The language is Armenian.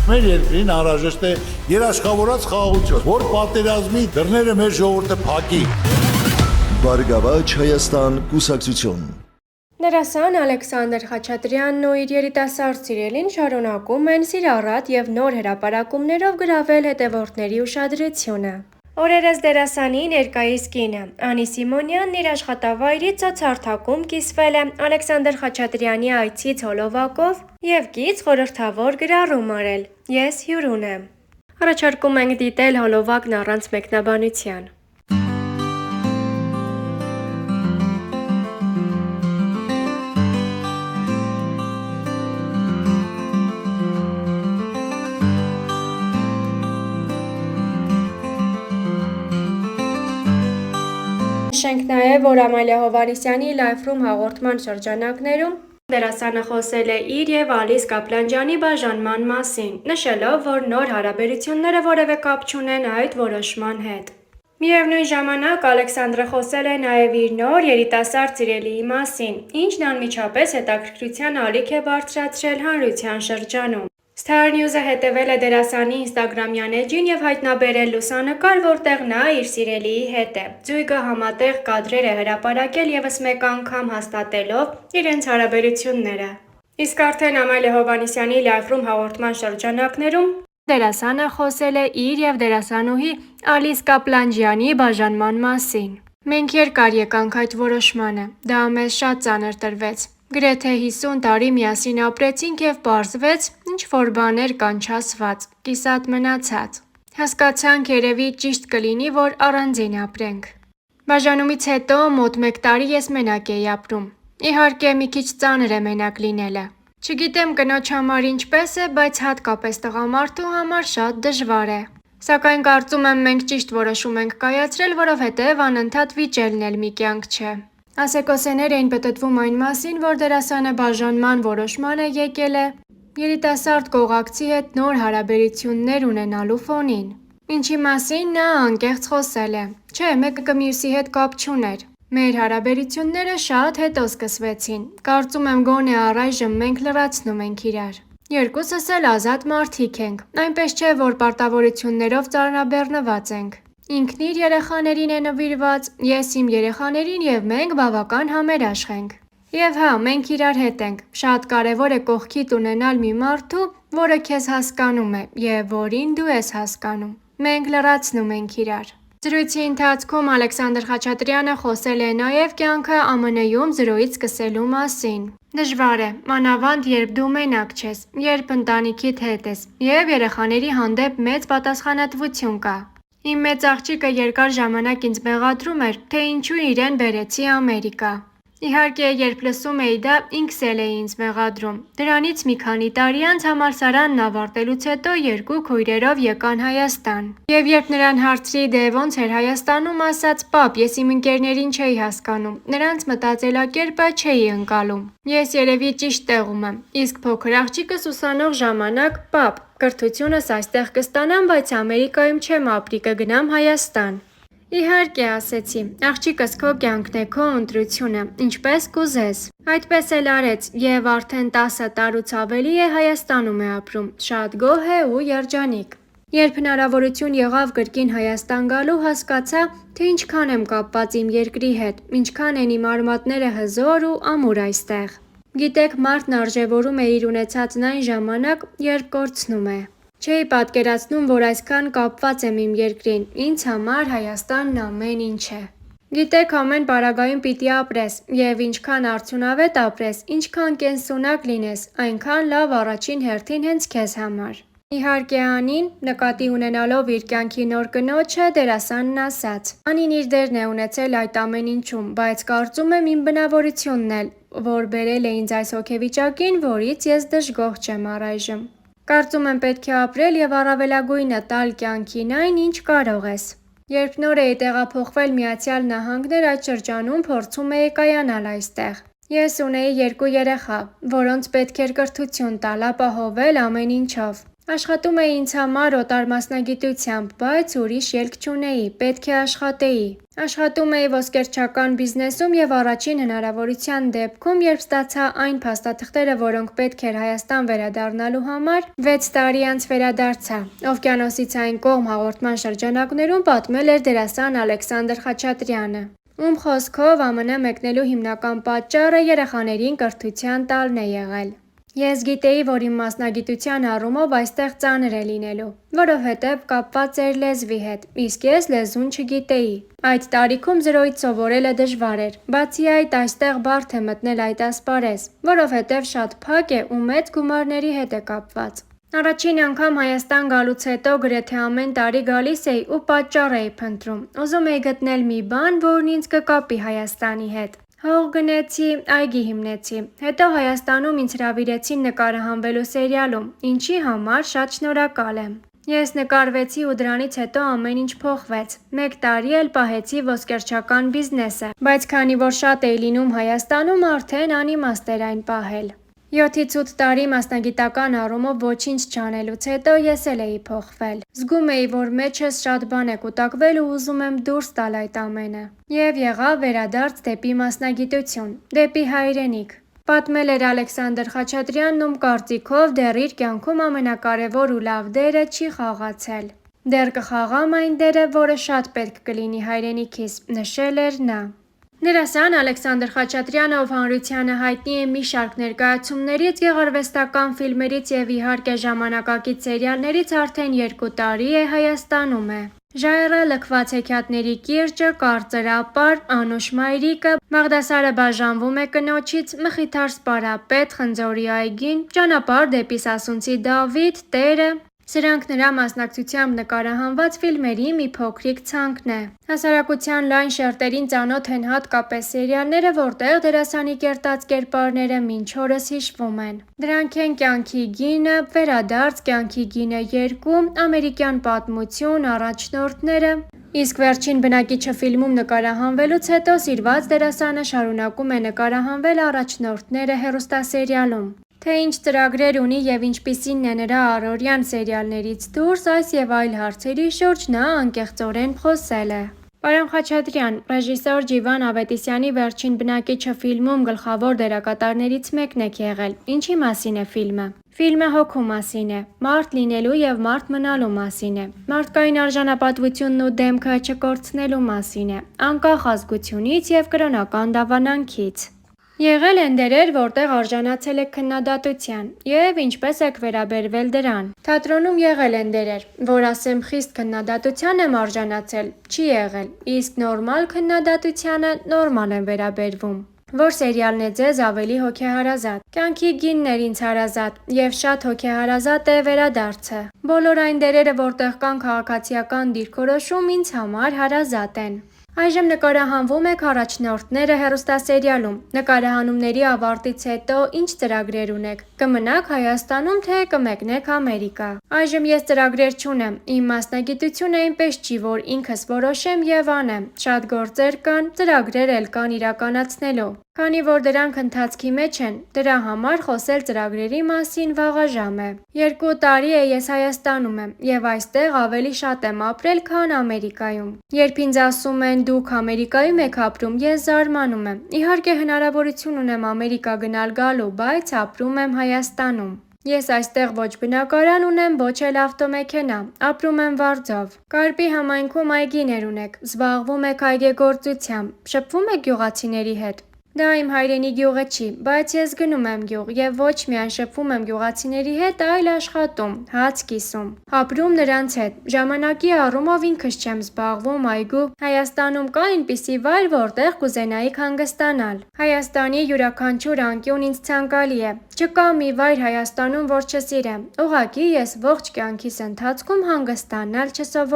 Մեր երկրին անհրաժեշտ է երաշխավորած խաղաղություն, որ պատերազմի դռները մեր ժողովուրդը փակի։ Բարգավաճ Հայաստան կուսակցություն։ Դերասան Ալեքսանդր Խաչատրյանն ու իր երիտասարդ սիրելին շարունակում են սիրառատ և նոր հրապարակումներով գրավել հետևորդների ուշադրությունը։ Օրերս դերասանի ներկայիս կինը Անի Սիմոնյանն իր աշխատավայրից ցուցարթակում կիսվել է Ալեքսանդր Խաչատրյանի այցից հոլովակով և կից խորհրդավոր գրառում արել. «Ես հյուրուն եմ»։ Առաջարկում ենք դիտել հոլովակն առանց մեկնաբանության։ Նշենք նաև, որ Ամալիա Հովհաննիսյանի Life-room հաղորդման շրջանակներում դերասանը խոսել է իր և Ալիս Կապլանջյանի բաժանման մասին, նշելով, որ նոր հարաբերությունները որևէ կապ չունեն այդ որոշման հետ։ Միևնույն ժամանակ Ալեքսանդրը խոսել է նաև իր նոր երիտասարդ սիրելիի մասին, ինչն անմիջապես հետաքրքրության ալիք է բարձրացրել հանրության շրջանում։ Star News-ը հետևել է դերասանի ինստագրամյան էջին և հայտնաբերել լուսանկար, որտեղ նա իր սիրելիի հետ է։ Զույգը համատեղ կադրեր է հրապարակել ևս մեկ անգամ հաստատելով իրենց հարաբերությունները։ Իսկ արդեն Ամալիա Հովհաննիսյանի Life-room հաղորդման շրջանակներում դերասանը խոսել է իր և դերասանուհի Ալիս Կապլանջյանի բաժանման մասին։ «Մենք երկար եկանք այդ որոշմանը, դա մեզ շատ ծանր տրվեց։ Գրեթե 50 տարի միասին ապրեցինք և պարզվեց, ինչ-որ բաներ կան չասված, կիսատ մնացած։ Հասկացանք երևի ճիշտ կլինի, որ առանձին ապրենք։ Բաժանումից հետո մոտ 1 տարի ես մենակ էի ապրում։ Իհարկե մի քիչ ծանր է մենակ լինելը։ Չգիտեմ կնոջ համար ինչպես է, բայց հատկապես տղամարդու համար շատ դժվար է։ Սակայն կարծում եմ մենք ճիշտ որոշում ենք կայացրել, որովհետև անընդհատ վիճելն էլ մի կյանք չէ»։ Ասեկոսեներ էին պտտվում այն մասին, որ դերասանը բաժանման որոշման է եկել է երիտասարդ կողակցի հետ նոր հարաբերություններ ունենալու ֆոնին։ Ինչի մասին նա անկեղծ խոսել է. «Չէ, մեկը մյուսի հետ կապ չուներ։ Մեր հարաբերությունները շատ հետո սկսվեցին։ Կարծում եմ գոնե առայժմ մենք լրացնում ենք իրար։ Երկուսս էլ ազատ մարդիկ ենք, այնպես չէ, որ պարտավորություններով ծանրաբեռնված ենք։ Ինքն իր երեխաներին է նվիրված, ես իմ երեխաներին և մենք բավական համերաշխ ենք։ Եվ հա, մենք իրար հետ ենք։ Շատ կարևոր է կողքիդ ունենալ մի մարդու, որը քեզ հասկանում է և որին դու ես հասկանում։ Մենք լրացնում ենք իրար»։ Զրույցի ընթացքում Ալեքսանդր Խաչատրյանը խոսել է նաև կյանքը ԱՄՆ-ում զրոյից սկսելու մասին։ «Դժվար է, մանավանդ երբ դու մենակ չես, երբ ընտանիքիդ հետ ես, և երեխաների հանդեպ մեծ պատասխանատվություն կա։ Իմ մեծ աղջիկը երկար ժամանակ ինձ մեղադրում էր, թե ինչու իրեն բերեցի Ամերիկա։ Իհարկե, երբ լսում էի դա, ինքս էլ էի ինձ մեղադրում։ Դրանից մի քանի տարի անց համալսարանն ավարտելուց հետո 2 քույրերով եկան Հայաստան։ Եվ երբ նրան հարցրի, դե ոնց էր Հայաստանում, ասաց՝ պապ, ես իմ ընկերներին չէի հասկանում, նրանց մտածելակերպը չէի ընկալում։ Ես երևի ճիշտ տեղում եմ։ Իսկ փոքր աղջիկս ուսանող ժամանակ՝ պապ, կրթությունս այստեղ կստանամ, բայց Ամերիկայում չեմ ապրի, կգնամ Հայաստան։ Իհարկե, ասեցի, աղջիկս քո կյանքն է, քո ընտրությունը, ինչպես կուզես։ Այդպես էլ արեց և արդեն 10 տարուց ավելի է Հայաստանում է ապրում, շատ գոհ է ու երջանիկ։ Երբ հնարավորություն եղավ կրկին Հայաստան գալու, հասկացա, թե ինչքան եմ կապված իմ երկրի հետ, ինչքան են իմ արմատները հզոր ու ամուր այստեղ։ Գիտեք, մարդն արժևորում է իր ունեցածն այն ժամանակ, երբ կորցնում է։ Չէի պատկերացնում, որ այսքան կապված եմ իմ երկրին, ինձ համար Հայաստանն ամեն ինչ է։ Գիտեք, ամեն պարագայում պիտի ապրես, և ինչքան արդյունավետ ապրես, ինչքան կենսունակ լինես, այնքան լավ առաջին հերթին հենց քեզ համար։ Իհարկե Անին, նկատի ունենալով իր կյանքի նոր կնոջը, դերասանն ասաց. «Անին իր դերն է ունեցել այդ ամեն ինչում, բայց կարծում եմ իմ բնավորությունն էլ, որ բերել է ինձ այս հոգեվիճակին, որից ես դժգոհ չեմ առայժմ։ Կարծում եմ պետք է ապրել և առավելագույնը տալ կյանքին այն, ինչ կարող ես։ Երբ նոր էի տեղափոխվել Միացյալ Նահանգներ, այդ շրջանում փորձում էի կայանալ այստեղ։ Ես ունեի 2 երեխա, որոնց պետք էր կրթություն տալ, ապահովել ամեն ինչով։ Աշխատում էի ինձ համար օտար մասնագիտությամբ, բայց ուրիշ ելք չունեի, պետք է աշխատեի։ Աշխատում էի ոսկերչական բիզնեսում եւ առաջին հնարավորության դեպքում, երբ ստացա այն փաստաթղթերը, որոնք պետք էր Հայաստան վերադառնալու համար, 6 տարի անց վերադարձա։ Օվկիանոսից այն կողմ հաղորդման շրջանակներում պատմել էր դերասան Ալեքսանդր Խաչատրյանը, ում խոսքով ԱՄՆ մեկնելու հիմնական պատճառը երեխաներին կրթության տալն է եղել։ Ես գիտեի, որ իմ մասնագիտության առումով այստեղ ծանր է լինելու, որովհետև կապված էր լեզվի հետ, իսկ ես լեզուն չգիտեի։ Այդ տարիքում 0-ից սովորելը դժվար էր, բացի այդ այստեղ բարդ է մտնել այդ ասպարեզ, որովհետև շատ փակ է ու մեծ գումարների հետ է կապված։ Առաջին անգամ Հայաստան գալուց հետո գրեթե ամեն տարի գալիս էի ու պատճառ էի փնտրում։ Ուզում էի գտնել մի բան, որն ինձ կկապի Հայաստանի հետ։ Հող գնեցի, այգի հիմնեցի։ Հետո Հայաստանում ինձ հրավիրեցին նկարահանվելու սերիալում, ինչի համար շատ շնորհակալ եմ։ Ես նկարվեցի ու դրանից հետո ամեն ինչ փոխվեց։ 1 տարի էլ պահեցի ոսկերչական բիզնեսը, բայց քանի որ շատ էի լինում Հայաստանում, արդեն անիմաստ էր այն պահել։ 7-ից 8 տարի մասնագիտական առումով ոչինչ չանելուց հետո ես էլ էի փոխվել։ Զգում էի, որ մեջս շատ բան է կուտակվել ու ուզում եմ դուրս տալ այդ ամենը։ Եվ եղավ վերադարձ դեպի մասնագիտություն, դեպի հայրենիք։ Պատմել էր Ալեքսանդր Խաչատրյանն, ում կարծիքով դեռ իր կյանքում ամենակարևոր ու լավ դերը չի խաղացել։ Դեռ կխաղամ այն դերը, որը շատ պետք կլինի հայրենիքիս, նշել էր նա։ Դերասան Ալեքսանդր Խաչատրյանը, ով հանրությանը հայտնի է մի շարք ներկայացումներից, գեղարվեստական ֆիլմերից եւ իհարկե ժամանակակից սերիալներից, արդեն 2 տարի է Հայաստանում է։ Ժայռը, լքված հեքիաթների կիրճը, կարծրապար, Անուշ մայրիկը, Բաղդասարը բաժանվում է կնոջից, Մխիթար Սպարապետ, Խնձորի այգին, Ճանապարհ դեպի Սասունցի Դավիթ, Տերը։ Սրանք նրա մասնակցությամբ նկարահանված ֆիլմերի մի փոքրիկ ցանկն է։ Հասարակության լայն շերտերին ծանոթ են հատկապես սերիալները, որտեղ դերասանի կերտած կերպարները մինչ օրս հիշվում են։ Դրանք են Կյանքի գինը, Վերադարձ, Կյանքի գինը 2, Ամերիկյան պատմություն, Առաջնորդները։ Իսկ Վերջին բնակիչը ֆիլմում նկարահանվելուց հետո սիրված դերասանը շարունակում է նկարահանվել Առաջնորդները հեռուստասերիալում։ Թե ինչ ծրագրեր ունի եւ ինչպիսին է նրա առօրյան սերիալներից դուրս, այս եւ այլ հարցերի շուրջ նա անկեղծորեն խոսել է։ Պարոն Խաչատրյան, ռեժիսոր Ջիվան Ավետիսյանի Վերջին բնակիչը ֆիլմում գլխավոր դերակատարներից մեկն եք եղել։ Ինչի մասին է ֆիլմը։ Ֆիլմը հոգու մասին է, մարդ լինելու եւ մարդ մնալու մասին է, մարդկային արժանապատվությունն ու դեմքը չկորցնելու մասին է, անկախ ազգությունից եւ կրոնական դավանանքից։ Եղել են դերեր, որտեղ արժանացել եք քննադատության, եւ ինչպես եք վերաբերվել դրան։ Թատրոնում եղել են դերեր, որ ասեմ խիստ քննադատության եմ արժանացել, չի եղել, իսկ նորմալ քննադատությանը նորմալ եմ վերաբերվում։ Որ սերիալն է ձեզ ավելի հոգեհարազատ։ Կյանքի գինն էր ինձ հարազատ, եւ շատ հոգեհարազատ է Վերադարձը։ Բոլոր այն դերերը, որտեղ կան քաղաքացիական դիրքորոշում, ինձ համար հարազատ են։ Այժմ նկարահանվում եք Առաջնորդները հեռուստասերիալում։ Նկարահանումների ավարտից հետո ինչ ծրագրեր ունեք։ Կմնաք Հայաստանում, թե կմեկնեք Ամերիկա։ Այժմ ես ծրագրեր չունեմ։ Իմ մասնագիտությունը այնպես չի, որ ինքս որոշեմ եւ անեմ։ Շատ գործեր կան, ծրագրեր էլ կան իրականացնելու։ Քանի որ դրանք ընթացքի մեջ են, դրա համար խոսել ծրագրերի մասին վաղաժամ է։ 2 տարի է ես Հայաստանում եմ եւ այստեղ ավելի շատ եմ ապրել, քան Ամերիկայում։ Երբ ինձ ասում են դուք Ամերիկայում եք ապրում, ես զարմանում եմ։ Իհարկե հնարավորություն ունեմ Ամերիկա գնալ գալու, բայց ապրում եմ Հայաստանում։ Ես այստեղ ոչ բնակարան ունեմ, ոչ էլ ավտոմեքենա, ապրում եմ Վարձով։ Կարպի համայնքում այգիներ ունեք, զբաղվում եք այգեգործությամբ, շփվում եք գյուղացիների հետ։ Դա իմ հայրենի գյուղը չի, բայց ես գնում եմ գյուղ եւ ոչ միայն շփվում եմ գյուղացիների հետ, այլ աշխատում, հաց կիսում, ապրում նրանց հետ։ Ժամանակի առումով ինքս չեմ զբաղվում այգու։ Հայաստանում կա այնպիսի վայր, որտեղ կուզենայիք հանգստանալ։ Հայաստանի յուրաքանչյուր անկյուն ինձ ցանկալի է։ Չկա մի վայր Հայաստանում, որ չսիրեմ։ Ուղղակի ես ողջ կյանքիս ընթացքում հանգստանալ չսովորեցի։